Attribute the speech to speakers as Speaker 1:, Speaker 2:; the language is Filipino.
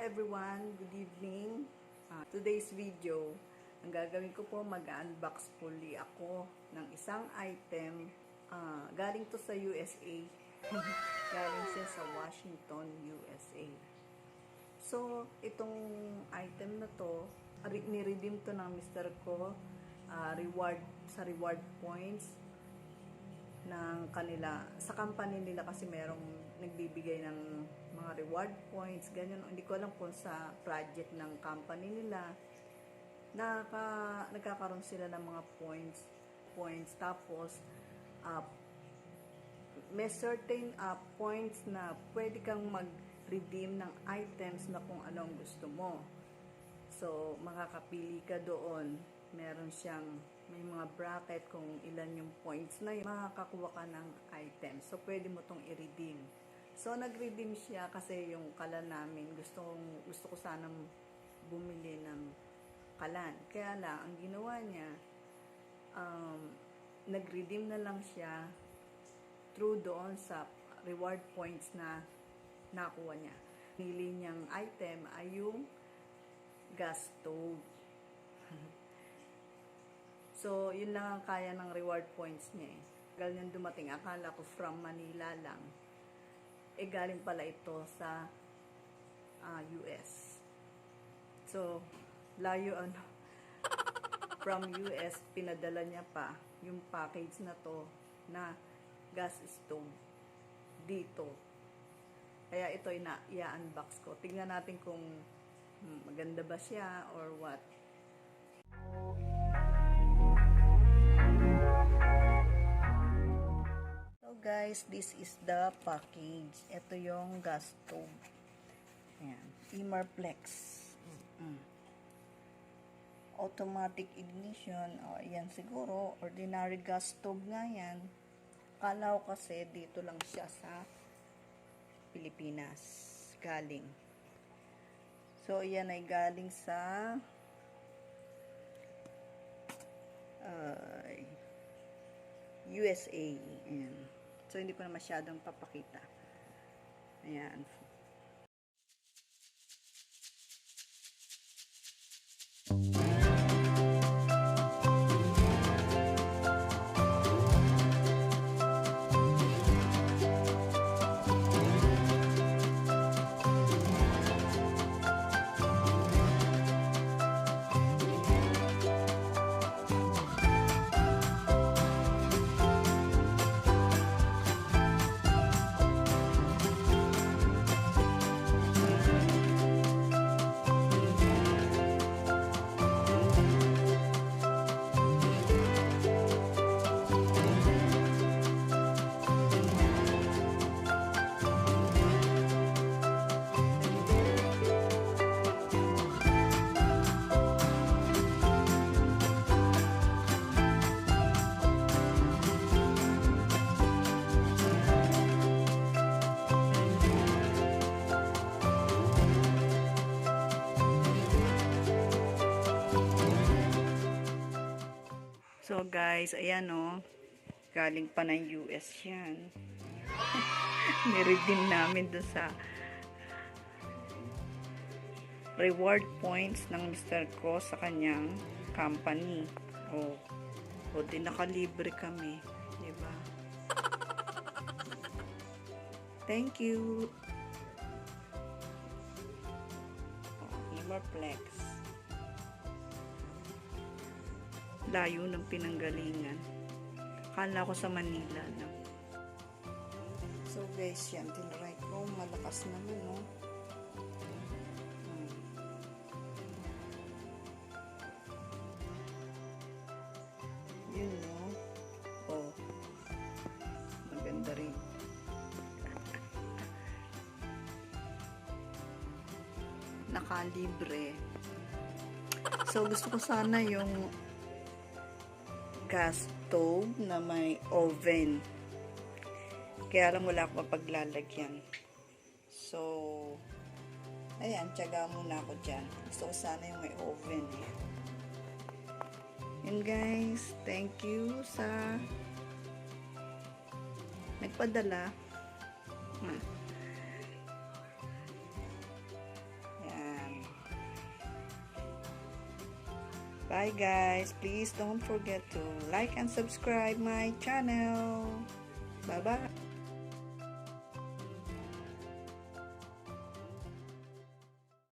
Speaker 1: everyone, good evening. Today's video, ang gagawin ko po, mag-unbox fully ako ng isang item. Galing to sa USA. Galing siya sa Washington, USA. So, itong item na to, ni-redeem to ng mister ko, sa reward points ng kanila, sa company nila kasi merong nagbibigay ng mga reward points, ganyan. Hindi ko alam kung sa project ng company nila nagkakaroon sila ng mga points tapos may certain points na pwede kang mag-redeem ng items na kung anong gusto mo. So, makakapili ka doon. Meron siyang, may mga bracket kung ilan yung points na yun, makakakuha ka ng item. So, pwede mo tong i-redeem. So, nag-redeem siya kasi yung kalan namin, gusto ko sanang bumili ng kalan. Kaya lang, ang ginawa niya, nag-redeem na lang siya through doon sa reward points na nakuha niya. Pili niyang item ay yung gas stove. So, yun lang ang kaya ng reward points niya eh. Galing dumating, akala ko from Manila lang. Eh, galing pala ito sa US. So, layo from US, pinadala niya pa yung package na to na gas stove dito. Kaya ito i-unbox ko. Tingnan natin kung maganda ba siya or what. So guys, this is the package. Ito yung gas stove. Ayan. Imarflex. Automatic ignition. O, ayan siguro. Ordinary gas stove nga yan. Kala ko kasi dito lang siya sa Pilipinas. Galing. So, ayan ay galing sa USA. Ayan. So, hindi ko na masyadong papakita. Ayan. So guys, ayan o. Galing pa ng US yan. Niredeem namin doon sa reward points ng mister ko sa kanyang company. O di nakalibre kami. Diba? Thank you. Imarflex. Layo ng pinanggalingan. Kala ko sa Manila lang. So guys, yan. Tinry ko. Malakas naman, no? Yun, no? Oh. Maganda rin. Nakalibre. So, gusto ko sana yung gas stove na may oven. Kaya lang wala akong mapaglalagyan. So, ayan, tiyaga muna ako dyan. Gusto ko sana yung may oven. Yun guys, thank you sa nagpadala. Ayan. Bye guys. Please don't forget to like and subscribe my channel. Bye-bye.